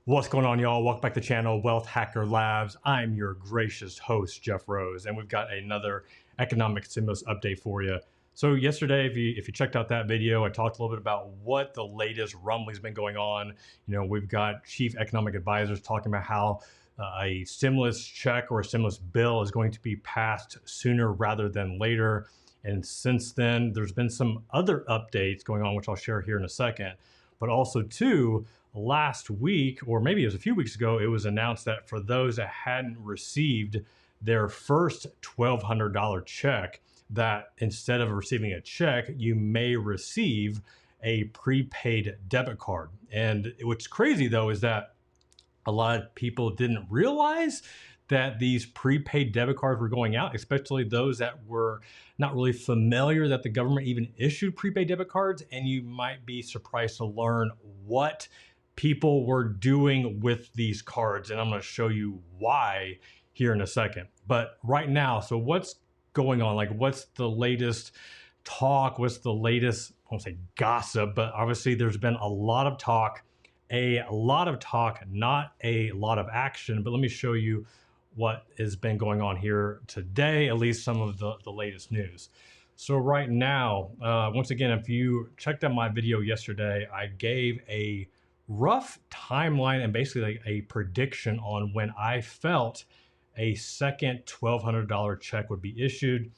What's going on, y'all? Welcome back to the channel, Wealth Hacker Labs. I'm your gracious host, Jeff Rose, and we've got another economic stimulus update for you. So yesterday, if you checked out that video, I talked a little bit about what the latest rumbling's been going on. You know, we've got chief economic advisors talking about how a stimulus check or a stimulus bill is going to be passed sooner rather than later. And since then, there's been some other updates going on, which I'll share here in a second. But also, too, last week, or maybe it was a few weeks ago, it was announced that for those that hadn't received their first $1,200 check, that instead of receiving a check, you may receive a prepaid debit card. And what's crazy, though, is that a lot of people didn't realize that these prepaid debit cards were going out, especially those that were not really familiar that the government even issued prepaid debit cards. And you might be surprised to learn what people were doing with these cards. And I'm going to show you why here in a second. But right now, so what's going on? Like, what's the latest talk? What's the latest, I won't say gossip, but obviously there's been a lot of talk, not a lot of action. But let me show you what has been going on here today, at least some of the latest news. So right now, once again, if you checked out my video yesterday, I gave a rough timeline and basically like a prediction on when I felt a second $1,200 check would be issued.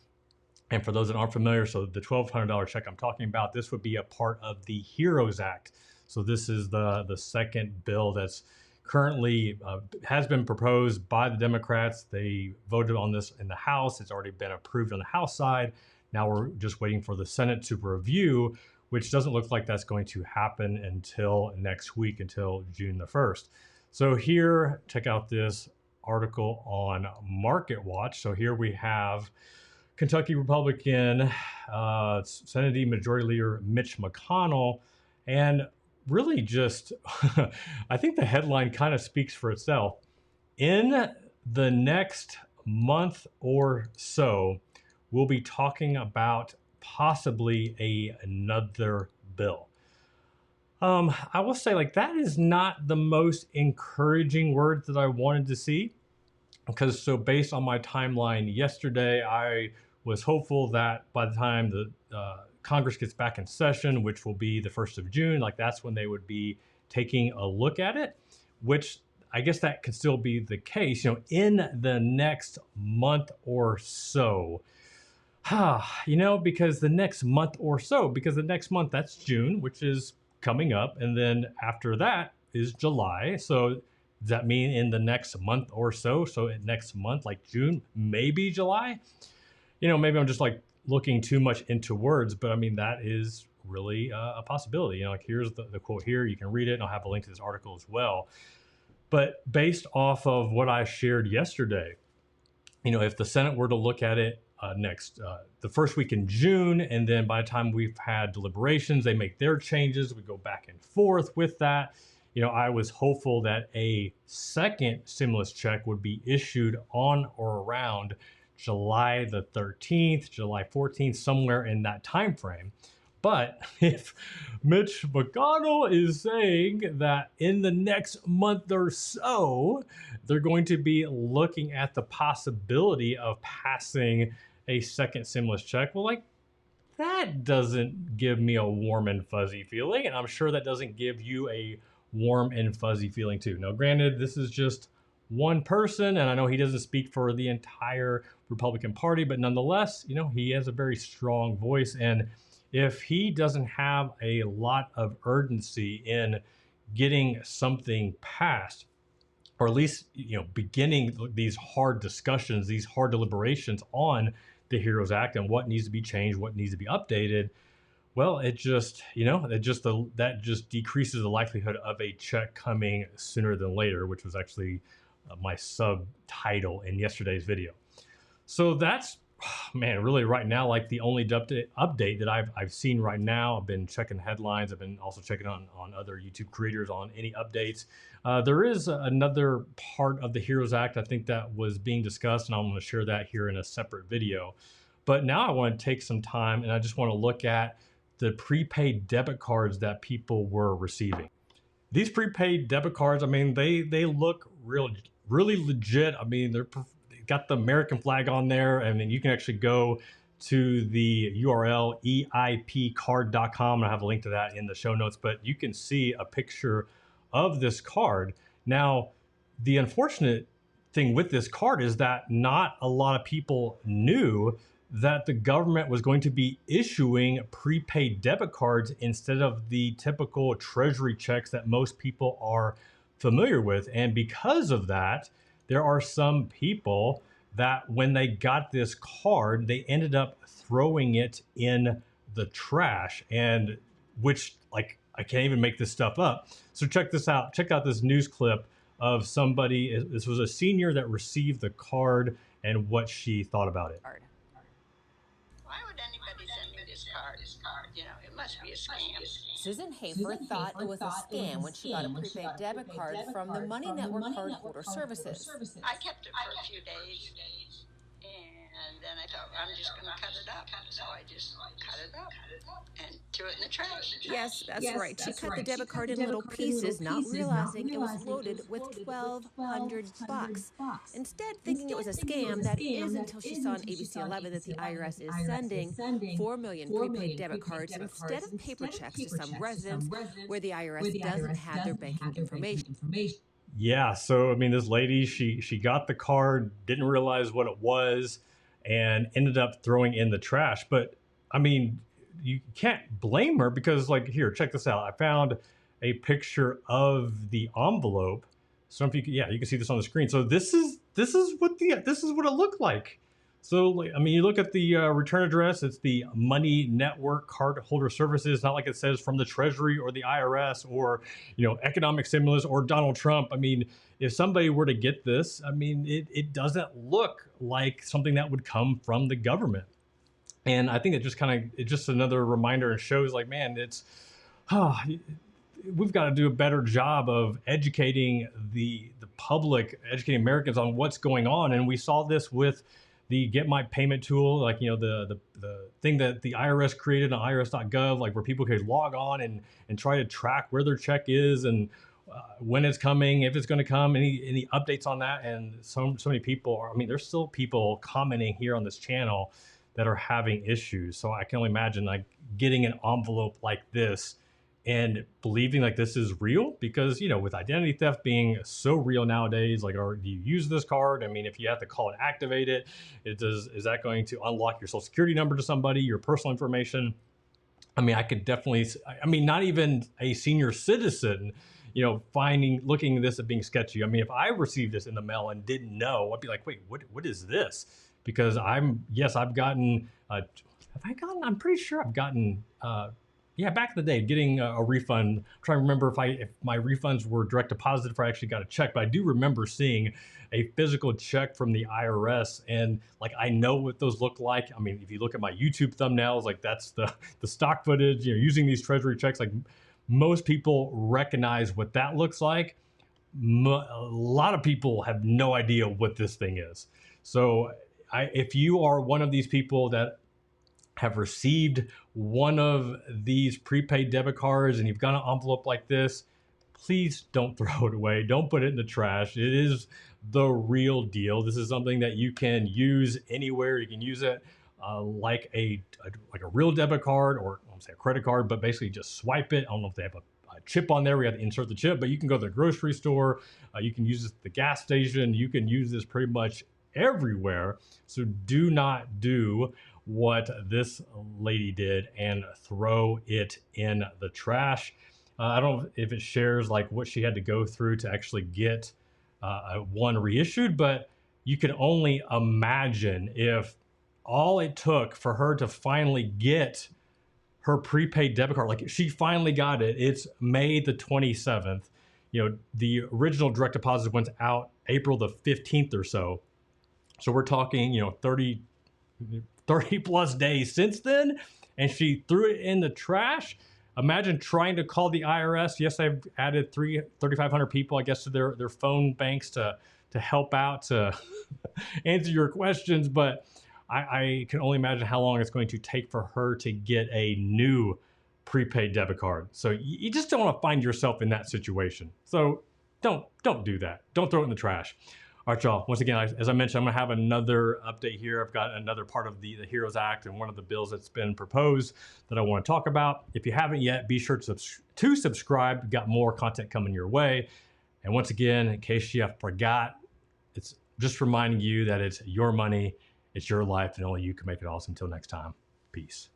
And for those that aren't familiar, so the $1,200 check I'm talking about, this would be a part of the HEROES Act. So this is the second bill that's currently has been proposed by the Democrats. They voted on this in the House. It's already been approved on the House side. Now we're just waiting for the Senate to review, which doesn't look like that's going to happen until next week, until June the 1st. So here, check out this article on MarketWatch. So here we have Kentucky Republican Senate Majority Leader Mitch McConnell, and really just, I think the headline kind of speaks for itself. In the next month or so, we'll be talking about possibly another bill. I will say, like, that is not the most encouraging word that I wanted to see, because so based on my timeline yesterday, I was hopeful that by the time the Congress gets back in session, which will be the 1st of June, like that's when they would be taking a look at it, which I guess that could still be the case, you know, in the next month or so. You know, because the next month, that's June, which is coming up. And then after that is July. So does that mean in the next month or so? So next month, like June, maybe July? You know, maybe I'm just like looking too much into words, but I mean, that is really a possibility. You know, like here's the quote here. You can read it, and I'll have a link to this article as well. But based off of what I shared yesterday, you know, if the Senate were to look at it the first week in June, and then by the time we've had deliberations, they make their changes, we go back and forth with that. You know, I was hopeful that a second stimulus check would be issued on or around July the 13th, July 14th, somewhere in that time frame. But if Mitch McConnell is saying that in the next month or so, they're going to be looking at the possibility of passing a second stimulus check, well, like, that doesn't give me a warm and fuzzy feeling. And I'm sure that doesn't give you a warm and fuzzy feeling too. Now, granted, this is just one person, and I know he doesn't speak for the entire Republican Party, but nonetheless, you know, he has a very strong voice. And if he doesn't have a lot of urgency in getting something passed, or at least, you know, beginning these hard discussions, these hard deliberations on the HEROES Act and what needs to be changed, what needs to be updated, well, it just, you know, that just decreases the likelihood of a check coming sooner than later, which was actually my subtitle in yesterday's video. So that's, man, really right now, like the only update that I've seen right now. I've been checking headlines. I've been also checking on other YouTube creators on any updates. There is another part of the HEROES Act, I think, that was being discussed, and I'm going to share that here in a separate video. But now I want to take some time, and I just want to look at the prepaid debit cards that people were receiving. these prepaid debit cards, I mean, they look really legit. I mean, they got the American flag on there, and then you can actually go to the URL eipcard.com, and I have a link to that in the show notes. But you can see a picture of this card. Now, the unfortunate thing with this card is that not a lot of people knew that the government was going to be issuing prepaid debit cards instead of the typical treasury checks that most people are familiar with. And because of that, there are some people that when they got this card, they ended up throwing it in the trash, and which, like, I can't even make this stuff up. So check this out. Check out this news clip of somebody. This was a senior that received the card and what she thought about it. Why would anybody send me this card? You know, it must be a scam. Susan Hafer thought it was a scam when she got a prepaid debit card from the Money Network Cardholder Services. I kept it for a few days, and then I thought, I'm just going to cut it up. So I just cut it up and threw it in the trash. Yes, that's right. She cut the debit card in little pieces, not realizing it was loaded with $1,200. Instead, thinking it was a scam, that is until she saw on ABC 11 that the IRS is sending 4 million prepaid debit cards instead of paper checks to some residents where the IRS doesn't have their banking information. Yeah, so I mean, this lady, she got the card, didn't realize what it was, and ended up throwing in the trash. But I mean, you can't blame her because, like, here, check this out. I found a picture of the envelope. So if you yeah, you can see this on the screen. So this is what it looked like. So, like, I mean, you look at the return address. It's the Money Network Cardholder Services. Not like it says from the Treasury or the IRS or, you know, economic stimulus or Donald Trump. I mean, if somebody were to get this, I mean, it doesn't look like something that would come from the government. And I think it's just another reminder and shows, like, man, we've got to do a better job of educating the public, educating Americans on what's going on. And we saw this with the Get My Payment tool, like, you know, the thing that the IRS created on irs.gov, like, where people could log on and try to track where their check is and when it's coming, if it's going to come, any updates on that. And so many people are, I mean, there's still people commenting here on this channel that are having issues. So I can only imagine, like, getting an envelope like this and believing like this is real, because, you know, with identity theft being so real nowadays, like, do you use this card? I mean, if you have to call and activate it, is that going to unlock your social security number to somebody, your personal information? I mean, I could definitely, I mean, not even a senior citizen, you know, looking at this as being sketchy. I mean, if I received this in the mail and didn't know, I'd be like, wait, what is this? Because I'm pretty sure I've gotten, yeah, back in the day, getting a refund. I'm trying to remember if my refunds were direct deposited, if I actually got a check. But I do remember seeing a physical check from the IRS, and, like, I know what those look like. I mean, if you look at my YouTube thumbnails, like, that's the stock footage. You know, using these treasury checks, like, most people recognize what that looks like. A lot of people have no idea what this thing is. So if you are one of these people that have received one of these prepaid debit cards and you've got an envelope like this, please don't throw it away. Don't put it in the trash. It is the real deal. This is something that you can use anywhere. You can use it like a real debit card, or I won't say a credit card, but basically just swipe it. I don't know if they have a chip on there. We have to insert the chip, but you can go to the grocery store. You can use this at the gas station. You can use this pretty much everywhere. So do not do what this lady did and throw it in the trash. I don't know if it shares, like, what she had to go through to actually get one reissued, but you can only imagine if all it took for her to finally get her prepaid debit card, like, she finally got it. It's May the 27th. You know, the original direct deposit went out April the 15th or so. So we're talking, you know, 30 plus days since then, and she threw it in the trash. Imagine trying to call the IRS. Yes, I've added 3,500 people, I guess, to their phone banks to help out, to answer your questions. But I can only imagine how long it's going to take for her to get a new prepaid debit card. So you just don't want to find yourself in that situation. So don't do that. Don't throw it in the trash. All right, y'all. Once again, as I mentioned, I'm going to have another update here. I've got another part of the HEROES Act and one of the bills that's been proposed that I want to talk about. If you haven't yet, be sure to subscribe. We've got more content coming your way. And once again, in case you forgot, it's just reminding you that it's your money, it's your life, and only you can make it awesome. Until next time, peace.